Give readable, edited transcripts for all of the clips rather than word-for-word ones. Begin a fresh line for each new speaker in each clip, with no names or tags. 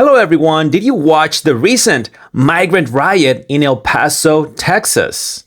Hello everyone, did you watch the recent migrant riot in El Paso, Texas?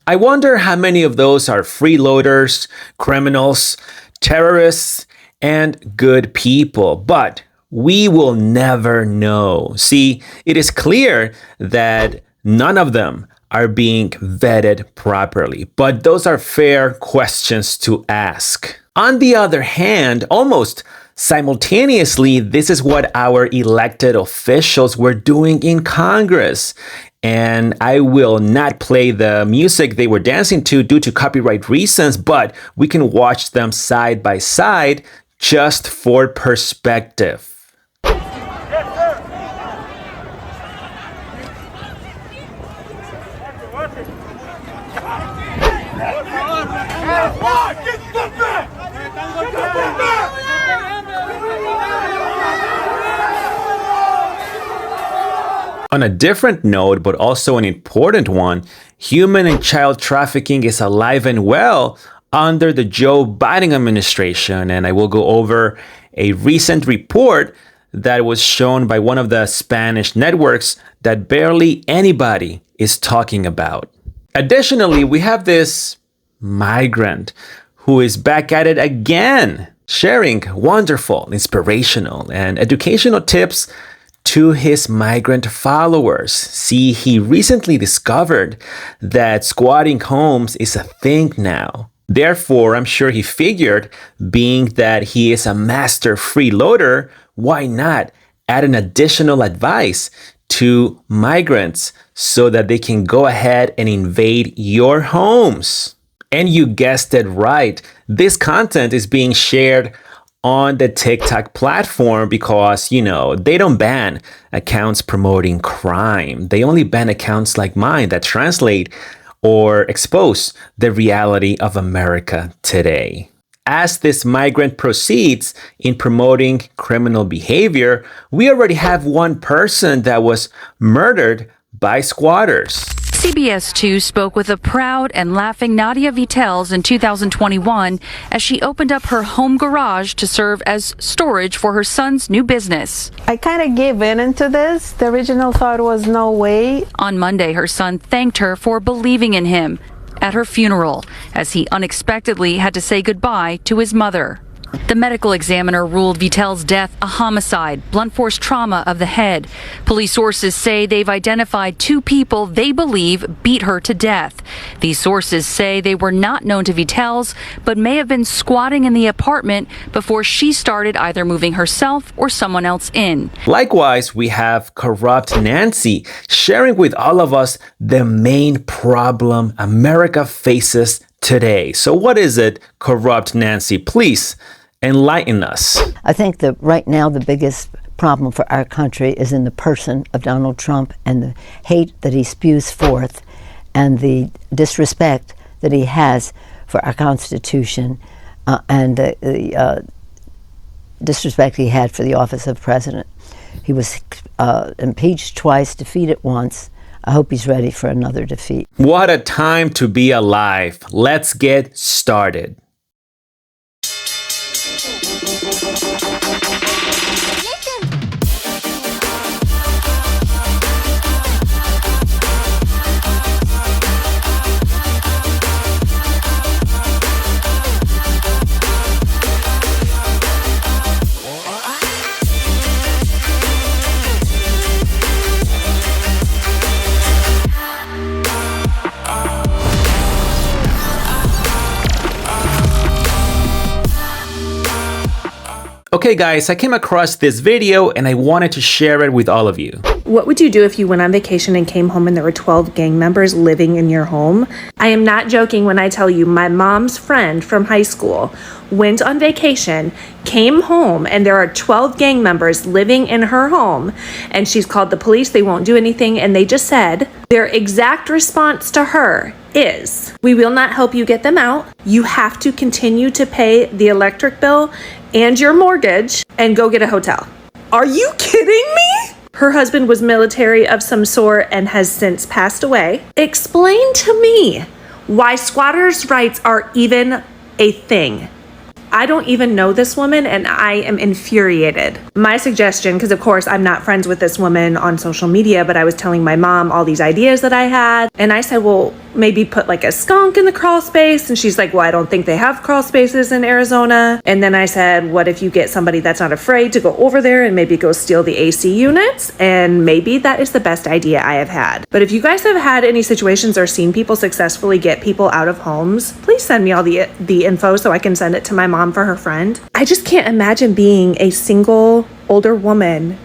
I wonder how many of those are freeloaders, criminals, terrorists, and good people. But we will never know. See, it is clear that none of them are being vetted properly. But those are fair questions to ask. On the other hand, almost simultaneously, this is what our elected officials were doing in Congress. And I will not play the music they were dancing to due to copyright reasons, but we can watch them side by side just for perspective. On a different note, but also an important one, human and child trafficking is alive and well under the Joe Biden administration. And I will go over a recent report that was shown by one of the Spanish networks that barely anybody is talking about. Additionally, we have this migrant who is back at it again, sharing wonderful, inspirational, and educational tips to his migrant followers. See, he recently discovered that squatting homes is a thing now. Therefore, I'm sure he figured, being that he is a master freeloader, why not add an additional advice to migrants so that they can go ahead and invade your homes? And you guessed it right. This content is being shared on the TikTok platform because, you know, they don't ban accounts promoting crime. They only ban accounts like mine that translate or expose the reality of America today. As this migrant proceeds in promoting criminal behavior, we already have one person that was murdered by squatters.
CBS 2 spoke with a proud and laughing Nadia Vitels in 2021 as she opened up her home garage to serve as storage for her son's new business.
I kind of gave in into this. The original thought was no way.
On Monday, her son thanked her for believing in him at her funeral as he unexpectedly had to say goodbye to his mother. The medical examiner ruled Vitell's death a homicide, blunt force trauma of the head. Police sources say they've identified two people they believe beat her to death. These sources say they were not known to Vitell's, but may have been squatting in the apartment before she started either moving herself or someone else in.
Likewise, we have Corrupt Nancy sharing with all of us the main problem America faces today. So what is it, Corrupt Nancy? Please enlighten us.
I think that right now the biggest problem for our country is in the person of Donald Trump and the hate that he spews forth and the disrespect that he has for our Constitution and the disrespect he had for the office of president. He was impeached twice, defeated once. I hope he's ready for another defeat.
What a time to be alive. Let's get started. Okay guys, I came across this video and I wanted to share it with all of you.
What would you do if you went on vacation and came home and there were 12 gang members living in your home? I am not joking when I tell you my mom's friend from high school went on vacation, came home, and there are 12 gang members living in her home. And she's called the police. They won't do anything. And they just said their exact response to her is, "We will not help you get them out. You have to continue to pay the electric bill and your mortgage and go get a hotel." Are you kidding me? Her husband was military of some sort and has since passed away. Explain to me why squatters' rights are even a thing. I don't even know this woman and I am infuriated. My suggestion, because of course I'm not friends with this woman on social media, but I was telling my mom all these ideas that I had. And I said, well, maybe put like a skunk in the crawl space. And she's like, well, I don't think they have crawl spaces in Arizona. And then I said, what if you get somebody that's not afraid to go over there and maybe go steal the AC units? And maybe that is the best idea I have had. But if you guys have had any situations or seen people successfully get people out of homes, please send me all the info so I can send it to my mom for her friend. I just can't imagine being a single older woman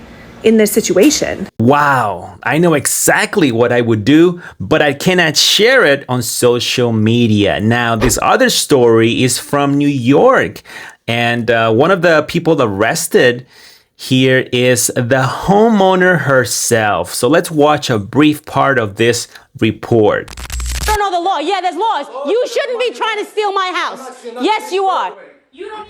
in this situation.
Wow, I know exactly what I would do, but I cannot share it on social media. Now, this other story is from New York, and one of the people arrested here is the homeowner herself. So let's watch a brief part of this report.
You don't know the law. Yeah, there's laws. You shouldn't be trying to steal my house. Yes, you are. You don't.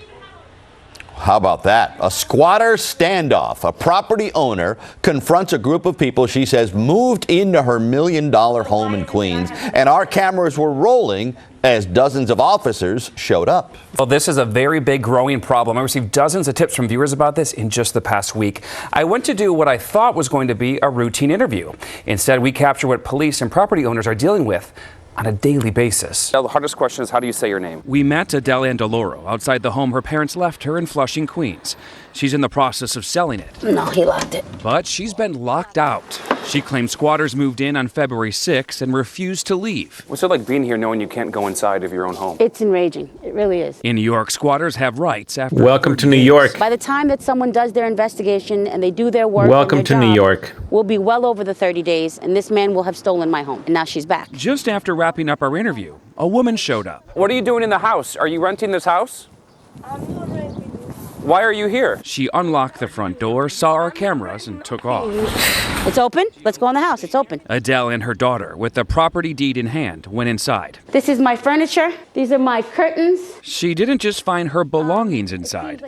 How about that? A squatter standoff. A property owner confronts a group of people she says moved into her $1 million home in Queens, and our cameras were rolling as dozens of officers showed up.
Well, this is a very big growing problem. I received dozens of tips from viewers about this in just the past week. I went to do what I thought was going to be a routine interview. Instead, we capture what police and property owners are dealing with on a daily basis. The hardest question is, how do you say your name? We met Adele Andaloro outside the home her parents left her in Flushing, Queens. She's in the process of selling it.
No, he locked it.
But she's been locked out. She claims squatters moved in on February 6th and refused to leave. What's it like being here knowing you can't go inside of your own home?
It's enraging. It really is.
In New York, squatters have rights after.
Welcome to New York.
By the time that someone does their investigation and they do their work,
Welcome to New York.
We'll be well over the 30 days, and this man will have stolen my home. And now she's back.
Just after wrapping up our interview, a woman showed up. What are you doing in the house? Are you renting this house?
I'm not renting.
Why are you here? She unlocked the front door, saw our cameras, and took off.
It's open. Let's go in the house. It's open.
Adele and her daughter, with the property deed in hand, went inside.
This is my furniture. These are my curtains.
She didn't just find her belongings inside.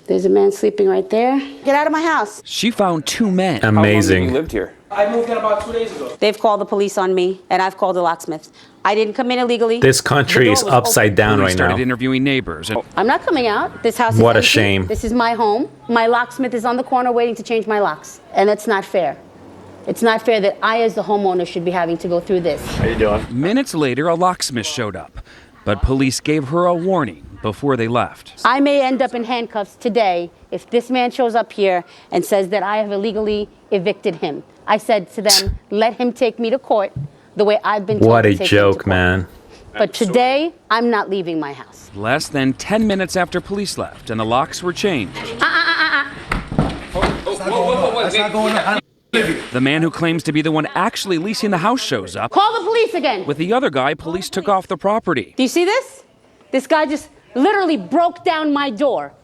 There's a man sleeping right there. Get out of my house.
She found two men.
Amazing.
How long have you lived here?
I moved in about 2 days ago.
They've called the police on me, and I've called the locksmiths. I didn't come in illegally.
This country is upside down
Police
right now.
started interviewing neighbors.
I'm not coming out. This house is
What a
empty.
shame.
This is my home. My locksmith is on the corner waiting to change my locks. And it's not fair. It's not fair that I, as the homeowner, should be having to go through this.
How you doing?
Minutes later, a locksmith showed up, but police gave her a warning before they left.
I may end up in handcuffs today if this man shows up here and says that I have illegally evicted him. I said to them, let him take me to court the way I've been told
What
to
a
take him to
joke,
court.
man.
But today, I'm not leaving my house.
Less than 10 minutes after police left and the locks were changed.
That's not going on.
The man who claims to be the one actually leasing the house shows up.
Call the police again.
With the other guy, police took off the property.
Do you see this? This guy just literally broke down my door,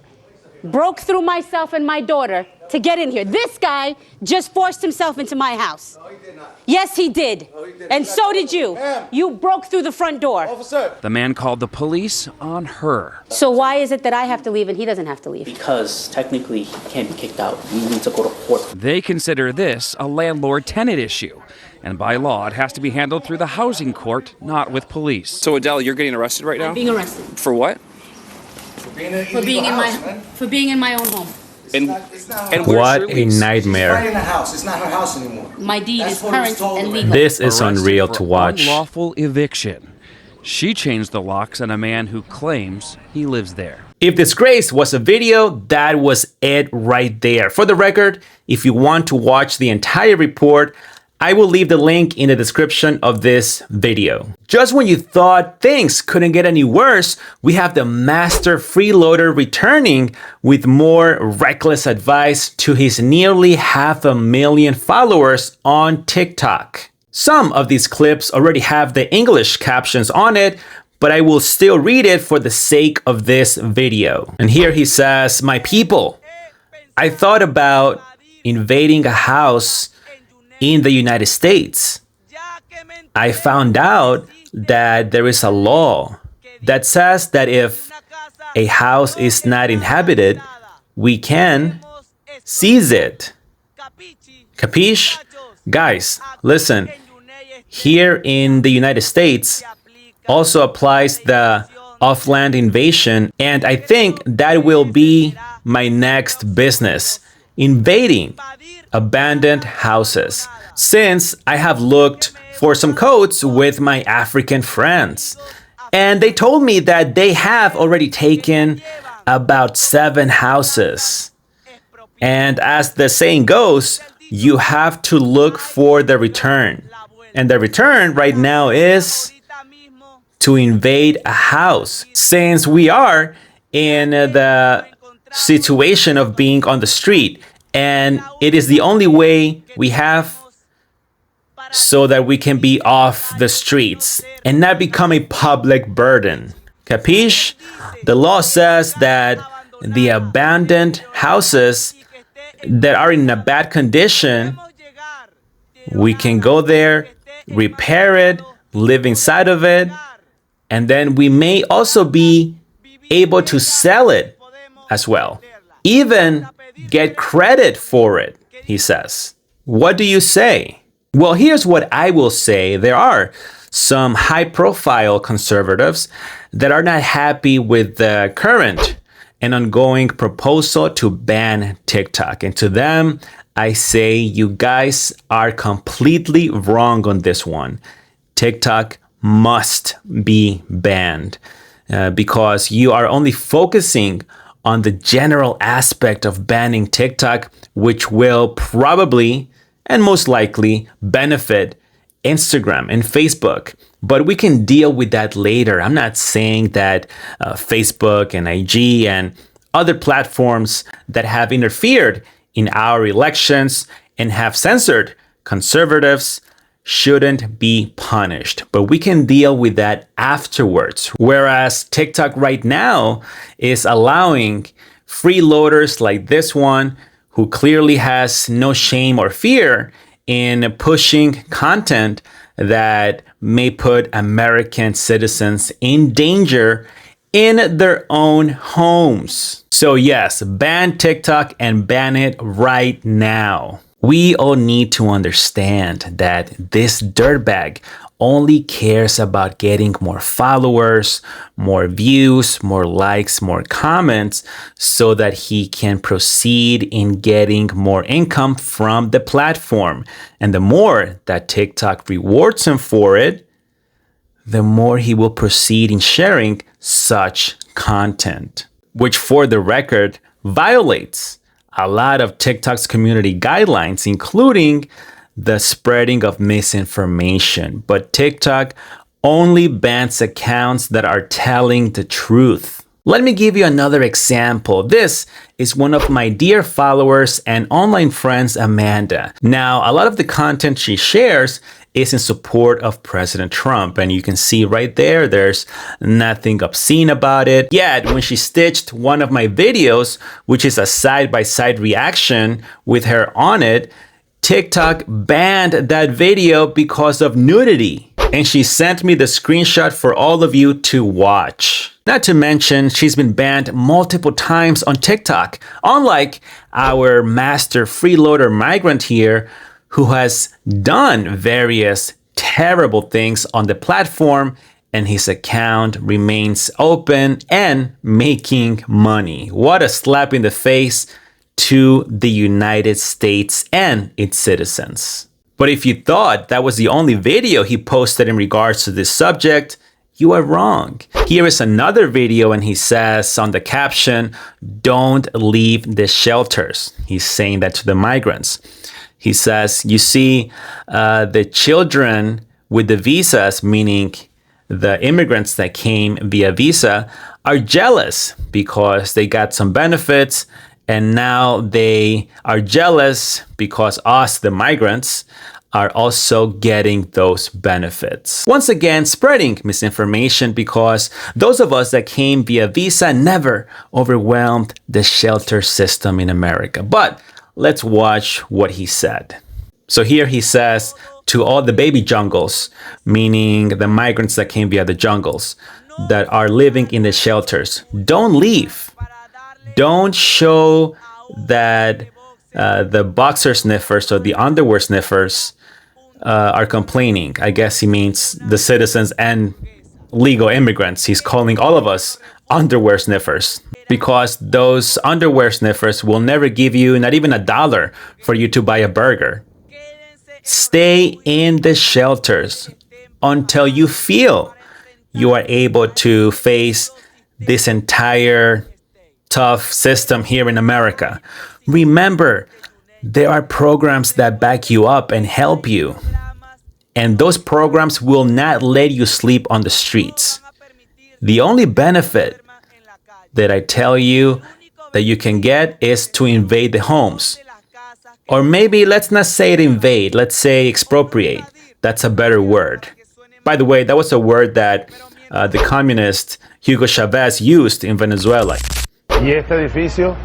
broke through myself and my daughter to get in here. This guy just forced himself into my house.
No, he did not.
Yes, he did.
No, he did.
And so did you.
Ma'am.
You broke through the front door.
Officer.
The man called the police on her.
So why is it that I have to leave and he doesn't have to leave?
Because technically he can't be kicked out. We need to go to court.
They consider this a landlord-tenant issue. And by law, it has to be handled through the housing court, not with police. So Adele, you're getting arrested right now?
I'm being arrested.
For what?
For being in my own home.
And where's
What
your
a
lease?
nightmare.
Right in the house. It's not her house anymore.
My deed
That's
is
what it was
current
told
and
her.
legal.
This is
Arrested
unreal
for
to watch.
Unlawful eviction. She changed the locks on a man who claims he lives there.
If Disgrace was a video, that was it right there. For the record, if you want to watch the entire report, I will leave the link in the description of this video. Just when you thought things couldn't get any worse, we have the master freeloader returning with more reckless advice to his nearly 500,000 followers on TikTok. Some of these clips already have the English captions on it, but I will still read it for the sake of this video. And here he says, "My people, I thought about invading a house in the United States. I found out that there is a law that says that if a house is not inhabited, we can seize it. Capiche? Guys, listen, here in the United States also applies the off-land invasion, and I think that will be my next business, invading abandoned houses, since I have looked for some codes with my African friends. And they told me that they have already taken about 7 houses. And as the saying goes, you have to look for the return. And the return right now is to invade a house, since we are in the situation of being on the street. And it is the only way we have so that we can be off the streets and not become a public burden. Capiche? The law says that the abandoned houses that are in a bad condition, we can go there, repair it, live inside of it, and then we may also be able to sell it as well. Even get credit for it, he says. What do you say? Well, here's what I will say. There are some high-profile conservatives that are not happy with the current and ongoing proposal to ban TikTok. And to them, I say you guys are completely wrong on this one. TikTok must be banned because you are only focusing on the general aspect of banning TikTok, which will probably and most likely benefit Instagram and Facebook. But we can deal with that later. I'm not saying that Facebook and IG and other platforms that have interfered in our elections and have censored conservatives shouldn't be punished. But we can deal with that afterwards. Whereas TikTok right now is allowing freeloaders like this one, who clearly has no shame or fear in pushing content that may put American citizens in danger in their own homes. So yes, ban TikTok and ban it right now. We all need to understand that this dirtbag only cares about getting more followers, more views, more likes, more comments, so that he can proceed in getting more income from the platform. And the more that TikTok rewards him for it, the more he will proceed in sharing such content, which for the record violates a lot of TikTok's community guidelines, including the spreading of misinformation. But TikTok only bans accounts that are telling the truth. Let me give you another example. This is one of my dear followers and online friends, Amanda. Now, a lot of the content she shares is in support of President Trump. And you can see right there, there's nothing obscene about it. Yet, when she stitched one of my videos, which is a side-by-side reaction with her on it, TikTok banned that video because of nudity. And she sent me the screenshot for all of you to watch. Not to mention, she's been banned multiple times on TikTok, unlike our master freeloader Migrant here, who has done various terrible things on the platform, and his account remains open and making money. What a slap in the face to the United States and its citizens. But if you thought that was the only video he posted in regards to this subject, you are wrong. Here is another video, and he says on the caption, "Don't leave the shelters." He's saying that to the migrants. He says, you see, the children with the visas, meaning the immigrants that came via visa, are jealous because they got some benefits, and now they are jealous because us, the migrants, are also getting those benefits. Once again, spreading misinformation because those of us that came via visa never overwhelmed the shelter system in America. But let's watch what he said. So here he says to all the baby jungles, meaning the migrants that came via the jungles, that are living in the shelters, don't leave. Don't show that the boxer sniffers or the underwear sniffers are complaining. I guess he means the citizens and legal immigrants. He's calling all of us underwear sniffers because those underwear sniffers will never give you not even $1 for you to buy a burger. Stay in the shelters until you feel you are able to face this entire tough system here in America. Remember, there are programs that back you up and help you. And those programs will not let you sleep on the streets. The only benefit that I tell you that you can get is to invade the homes. Or maybe let's not say it invade, let's say expropriate. That's a better word. By the way, that was a word that the communist Hugo Chavez used in Venezuela.
¿Y este edificio?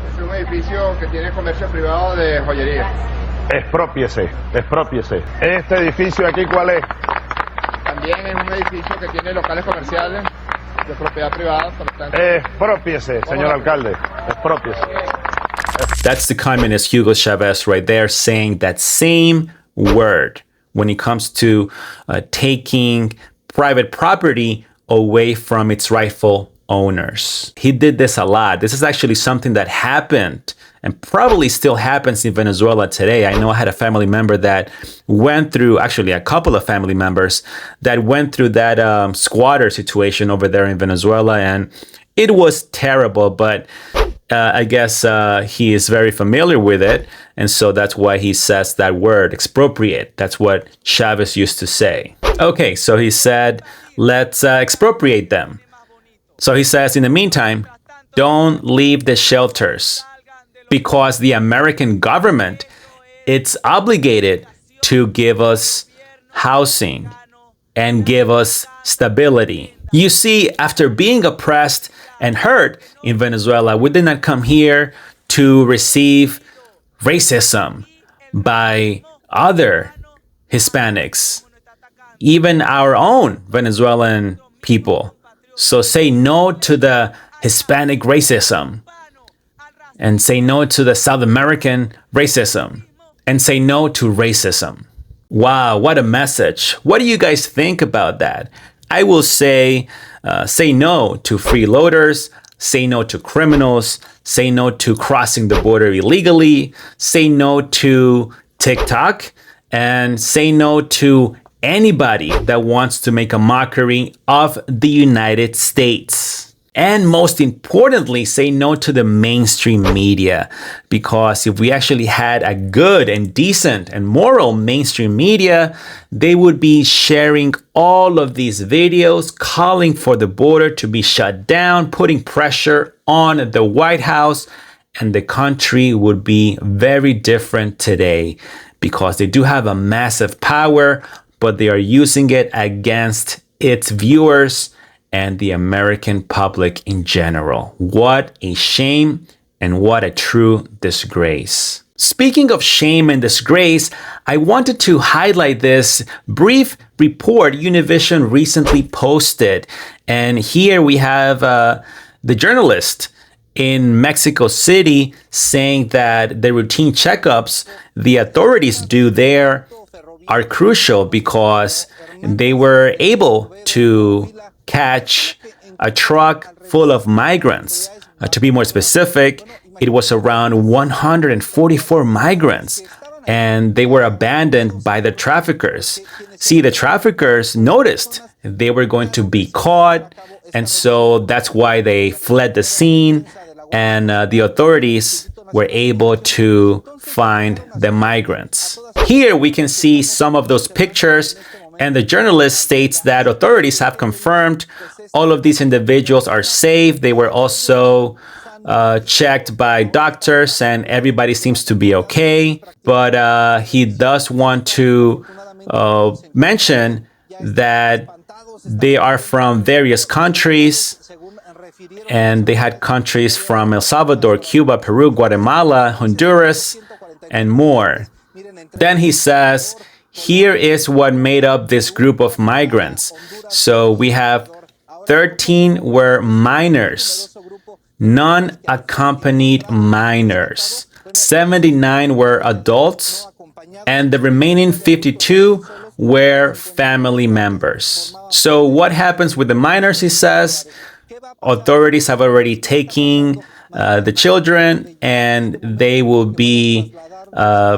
Es un edificio que tiene comercio privado de joyería.
Expropiese, expropiese. ¿Este edificio aquí cuál es?
También es un edificio que tiene locales comerciales de propiedad privada.
Expropiese, señor alcalde. Expropiese.
That's the communist Hugo Chavez right there saying that same word when it comes to taking private property away from its rightful owners. He did this a lot. This is actually something that happened and probably still happens in Venezuela today. I know I had a family member that went through, actually a couple of family members that went through that squatter situation over there in Venezuela, and it was terrible, but I guess he is very familiar with it, and so that's why he says that word, expropriate. That's what Chavez used to say. Okay, so he said, let's expropriate them. So he says, in the meantime, don't leave the shelters because the American government, it's obligated to give us housing and give us stability. You see, after being oppressed and hurt in Venezuela, we did not come here to receive racism by other Hispanics, even our own Venezuelan people. So say no to the Hispanic racism, and say no to the South American racism, and say no to racism. Wow, what a message. What do you guys think about that? I will say no to freeloaders, say no to criminals, say no to crossing the border illegally, say no to TikTok, and say no to anybody that wants to make a mockery of the United States. And most importantly, say no to the mainstream media, because if we actually had a good and decent and moral mainstream media, they would be sharing all of these videos, calling for the border to be shut down, putting pressure on the White House, and the country would be very different today because they do have a massive power, but they are using it against its viewers and the American public in general. What a shame and what a true disgrace. Speaking of shame and disgrace, I wanted to highlight this brief report Univision recently posted. And here we have the journalist in Mexico City saying that the routine checkups the authorities do there are crucial because they were able to catch a truck full of migrants. To be more specific, it was around 144 migrants, and they were abandoned by the traffickers. See, the traffickers noticed they were going to be caught, and so that's why they fled the scene, and the authorities were able to find the migrants. Here we can see some of those pictures, and the journalist states that authorities have confirmed all of these individuals are safe. They were also checked by doctors, and everybody seems to be okay. But he does want to mention that they are from various countries, and they had countries from El Salvador, Cuba, Peru, Guatemala, Honduras, and more. Then he says, here is what made up this group of migrants. So we have 13 were minors, non-accompanied minors. 79 were adults, and the remaining 52 were family members. So what happens with the minors, he says? Authorities have already taken the children, and they will be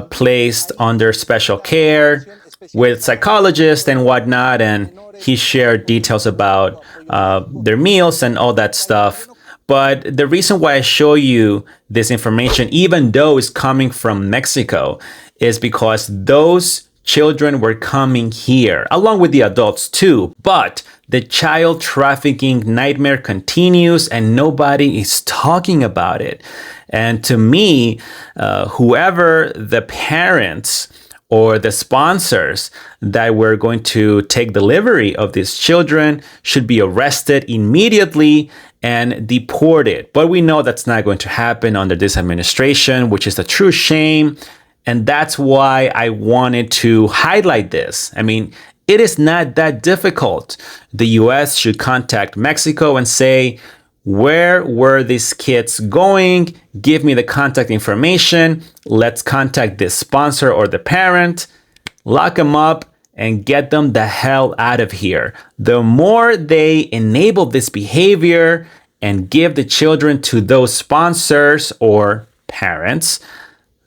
placed under special care with psychologists and whatnot. And he shared details about their meals and all that stuff. But the reason why I show you this information, even though it's coming from Mexico, is because those children were coming here, along with the adults too. But the child trafficking nightmare continues, and nobody is talking about it. And to me, whoever the parents or the sponsors that were going to take delivery of these children should be arrested immediately and deported. But we know that's not going to happen under this administration, which is a true shame. And that's why I wanted to highlight this. I mean, it is not that difficult. The US should contact Mexico and say, where were these kids going? Give me the contact information. Let's contact this sponsor or the parent, lock them up, and get them the hell out of here. The more they enable this behavior and give the children to those sponsors or parents,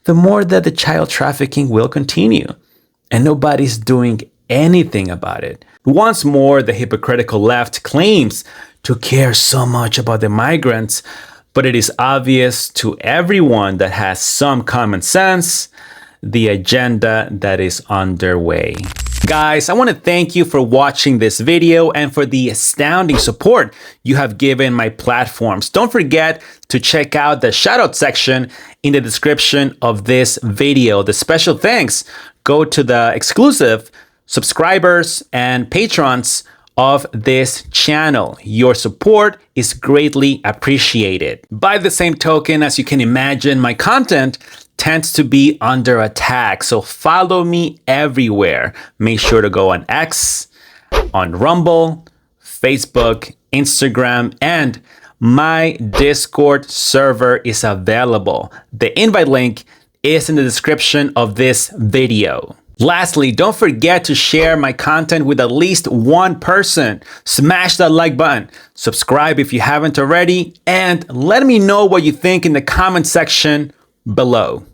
the more that the child trafficking will continue. And nobody's doing anything about it. Once more, the hypocritical left claims to care so much about the migrants, but it is obvious to everyone that has some common sense the agenda that is underway. Guys, I want to thank you for watching this video and for the astounding support you have given my platforms. Don't forget to check out the shoutout section in the description of this video. The special thanks go to the exclusive subscribers and patrons of this channel. Your support is greatly appreciated. By the same token, as you can imagine, my content tends to be under attack. So follow me everywhere. Make sure to go on X, on Rumble, Facebook, Instagram, and my Discord server is available. The invite link is in the description of this video. Lastly, don't forget to share my content with at least one person. Smash that like button, subscribe if you haven't already, and let me know what you think in the comment section below.